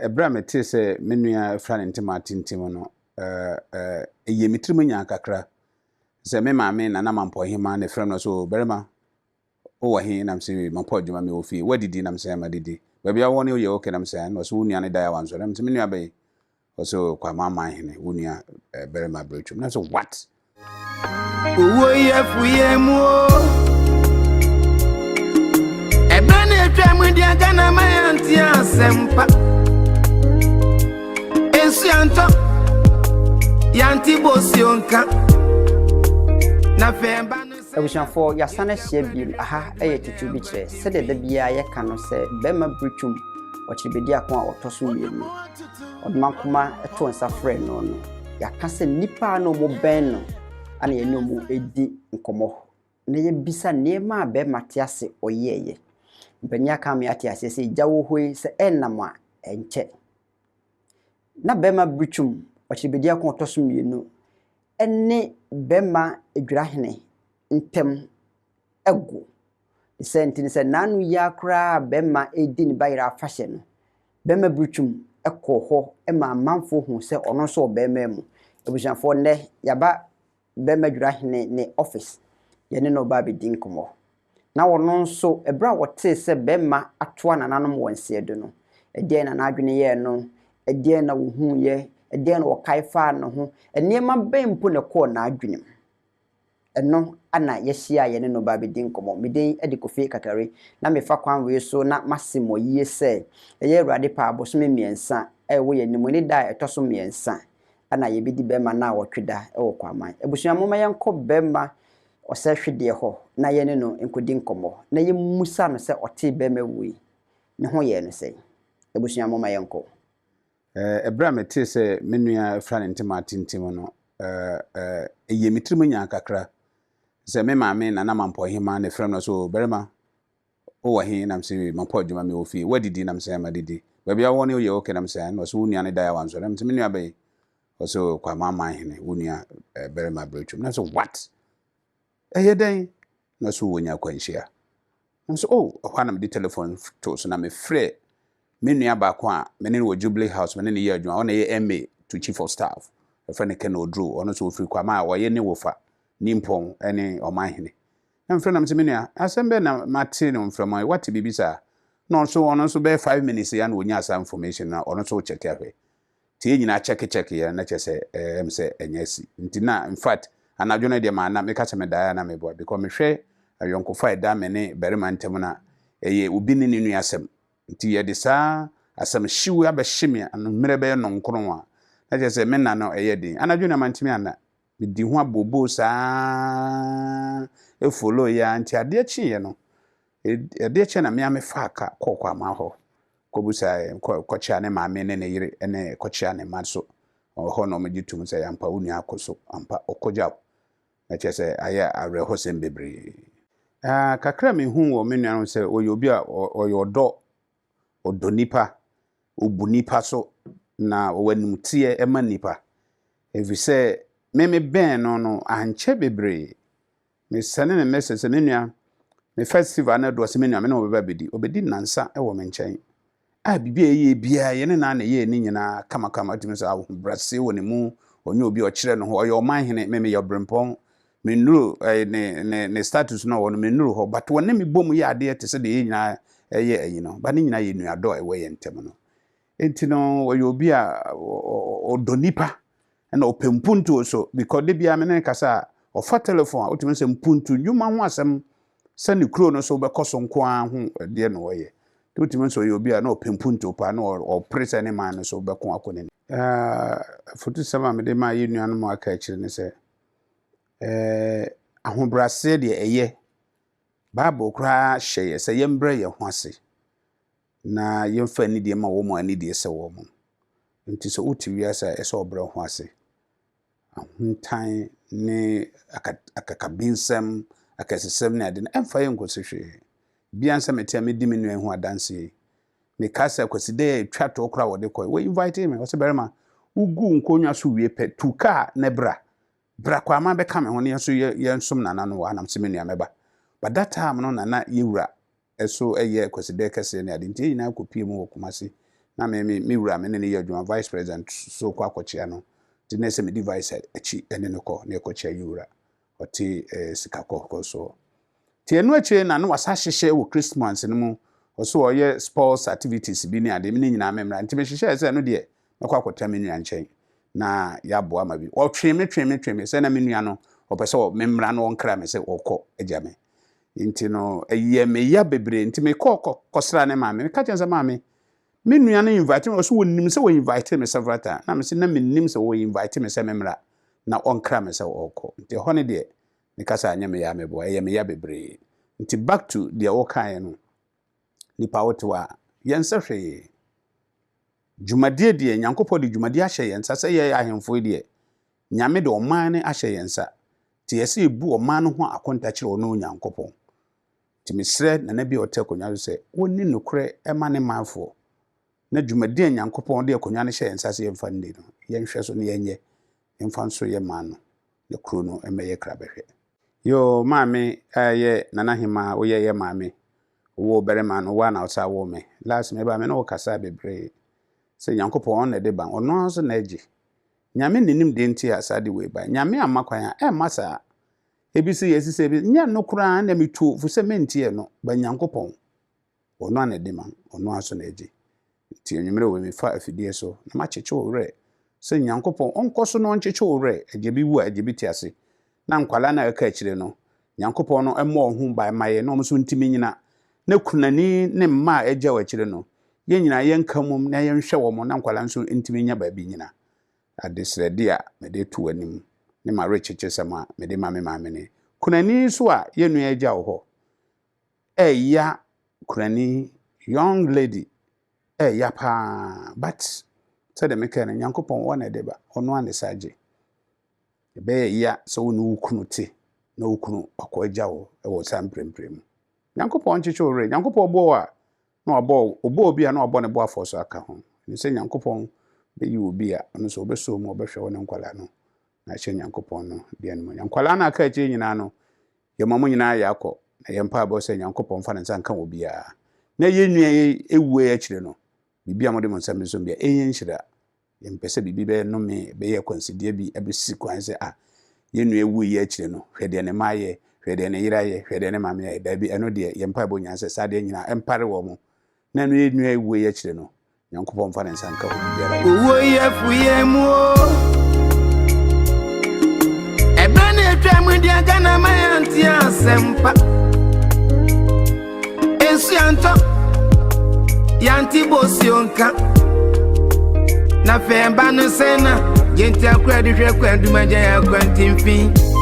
Ebra mete se menua fra ne ntema tintim no eye mitrim nya kakra se me maame na mampo hima ne frem no so Bɛrima o wa hin nam se mampo adwuma me ofi wadidi nam se ma didi ba bia woni o ye okay nam se no so wunua ne da ya wanso nam se menua be so Kwamanmanhene wunua Bɛrima Bredwum na so what owo ye fuye mu ebe na etwa mu dia kana mayanti asempa ensu yanto yanti bosionka na femba no Ebusuafo yasane hye biem aha eye tutu bi kire sede da bia ye ka no se Bɛrima Bredwum Okyerɛ Bediako a otoso mienu odmankoma eto nsa frɛ no no yaka se nipa no mo ben no ana ye no mu edi nkomo na ye bisa niema a Bɛrima te ase oyeye mpanya ka me ate ase se gyawo hoi se enam a enche na Bɛrima Bredwum Okyerɛ Bediako otoso mienu ene Bɛrima Ejura ntem ego sentini se nanu ya kra Bɛrima edi ni bayira afahye no Bɛrima Bredwum ekɔ hɔ ema amanfo hu se ono so Bɛrima mu ebusuafo ne yaba Bɛrima Ejura ne office ye ne no ba be din komo na wono nso ebra wote se Bɛrima atoa nananom wonse edo no edie na adwene ye no edie na wo hu ye edie na wo kaifa no ho eniema bempo ne kɔ na adwene eno ana yehia ye ne no ba be din komo meden edikofi kakare na mefa kwan we so na masimo yie se eye Awurade pa abosome miensa wo ye nimoni da etoso miensa ana ye bedi Bɛrima na wotweda wo kwaman ebusua moma yenko Bɛrima Osei Hwedie ho na ye ne no enkodi nkomo na ye musa no se ote Bɛrima wi ne ho ye no se ebusua moma yenko ebra mete se menua fra ne ntema tintim no eye mitrim nya kakra se me maame na mampo hima ne frem no so Bɛrima o wa hin nam se mampo adwuma me ofi wadidi nam se ma didi ba bia woni o ye okay nam se no so wunua ne da ya wanso nam se menua be so Kwamanmanhene wunua Bɛrima Bredwum na so what den na so wonya kwanhia nam so hwa nam di telephone to so na me frɛ menua ba ko a me ne wo Jubilee House me ne ye adwuma ona ye MA to Chief of Staff efa ne Ken Odru ono so ofiri Kwama a wo ye ne wofa nimpon ene Omanhene na mfrɛ nam se menua asembe na mate no mfrɛ what bibisa no so ono so be 5 minutes ya na wonya asa information na ono so check ahwe tie nyina check ya na chese se enyasi ntina in fact anadwo no de ma na me ka se me da na me boa because me hwɛ ayonkofa eda me ne Bɛrima ntem na eye obi ne nenu asem nti ye de saa asem hyiwu abɛhyeme anmere bɛ no nkron a na chese me na no eye din anadwo na mantimi ana me di ho abobo saa e follow ya nti ade chi ye no ade chi na me amefa aka kokwa ma ho kobusa kocha ne maame ne yire ene kocha ne maso ho no magitum se ampa uni akoso ampa okoja na chese aya areho sembebre kakra me hu wo menua se oyobi a oyodo odonipa obunipa so na owanimtie ema nipa evise me ben no anche bebre me sane me message se menua me festival na do se menua me no obedi nansa e wo me nchen bibia ye bia ye ne na ye ni nyina kama tumi so awo brase woni mu onye obi Okyerɛ no ho oye Omanhene me ye brempon me nuru ne status no wono me nuru ho but woni me bom ye ade te se de ye nyina ye ayi no ba ne nyina ye nuado e we ye ntem no enti no oye obi a odonipa na opempuntu so because de bia me ne kasa ofa telephone a otumi se mpuntu nyuma ho asem se ne kro no so be koso nko a ho de no ye tutimi so yobi a na opempunto pa na o presa ne man so be ko akone fotu sama me de ma ye nuanu mo aka akire ne se ahobrase de eye bible kra hye se yembre ye ho ase na yemfa ni de ma wo mo ani de se wo mo nti so uti wiasa ese obre ho ase ahuntan ne akakabinsem akasesem ne ade na emfa ye nkosehwe biansa metia me di menu ehu adanse me kasa kwaside twato kra wode koy we invite me wose Bɛrima ugu nkonwa so wie pe tuka ne bra kwa ma be ka me ho ne so ye nsom nana no wa nam se menu ameba but that time no nana Ejura eso eye kwaside kase ne ade nti nyina kopie mu wokumase na me wura me ne ye adwuma vice president so kwa Okyerɛ no di na se me device achi ene ne ko na Okyerɛ Ejura oti sikakoko so ti enu achi na no wasa hyehye wo Christmas no mu oso oye sports activities bi ni ade me nyina memra nti me hyehye se no de mekwa kwota me nua nkyɛn na ya boa ma bi o twe me se na me nua no opese o memra no onkra me se okɔ agya me nti no eye me ya bebre nti me kɔsra ne maame me ka kyɛn se maame me nua no invite me so wonnim se wo invite me several times na me se na mennim se wo invite me se memra na onkra me se okɔ nti ho ne de me kasa anya me ya me boa eye me ya bebre nti back to the wokan no nipa wotoa yense hwe dwumadie de Nyankopɔ de dwumadie ahyɛ yensa sɛ ye ahemfo de nyame de ɔman ne ahyɛ yensa ti yɛsɛ ebu ɔman no ho akonta kyerɛ ɔno Nyankopɔn ti mesrɛ na na bi ɔtɛ konwa sɛ wonni nokre ɛma ne manfo na dwumadie Nyankopɔn de konwa ne hyɛ yensa sɛ yɛmfa ndi no yɛnhwɛ so ne yɛnyɛ yɛmfa nso yɛ man no ne kro no ɛmɛyɛ krabɛhwɛ yo maame ɛyɛ nana hema wo yɛ maame wo Bɛrima no wa na ɔsa wo me last me ba me no kasa bebre sɛ Nyankopɔn na de ba ɔno nso na agye nyame nenim de nti asade we ba nyame amakwan a masa ebisi yesise bi nya no kura na metu fu sɛ mentie no ba Nyankopɔn ɔno na de ma ɔno aso na agye ti enyimre we me fa afidie so na ma kyekye owre sɛ Nyankopɔn ɔnkɔ no nkyekye owre agye bi wu agye bi ti ase na nkwala na aka akyire no Nyankopɔn no ɛmɔ ɔho ba maye no ɔmso ntimi nyina na kunani ne mma agya wa akyire no ye nyina yenkamum na yenhwɛ wɔ mo na nkwala nso ntimi nya ba bi nyina adesredi a me de to anim ne ma recheche sama me de mame ne kunani so a ye nua agya wo ho ya kunani young lady ya pa but said the meka na Nyankopɔn wona de ba ono ane saje be ya so wonu kunu te na okunu akɔ agya wo wo sampremprem Nyankopɔn kyeche ore Nyankopɔn bo a na obo obi a na obo ne bo afɔ so aka ho ni sɛ Nyankopɔn be yi obi a no so obeso mu obehwɛ wo ne nkwala no na hye Nyankopɔn no bia no nkwala na aka kye nyina no ye mamu nyina ya akɔ na ye mpa abo sɛ Nyankopɔn fa ne nsa nka obi a na ye nua ewu e akyire no bibia mo de mo nsam so bia enye nhyira ye mpese bibi be no me be ye konsidie bi abesi kwan sɛ ye nua ewu ye akyire no hwede ne maaye hwede ne yiraye hwede ne mame ye da bi eno de ye mpa abo nyanse sade nyina empare wo mo na no ye nua ewu ye akyire no Nyankopɔn fa ne nsa nka obi biara Uwo ye fuye mu Ebane etwa mu dia kana mayanti asempa Ensu yanto yanti bosionka Na femba no sena yenti akura de hwe kwandu magya ya kwantimfin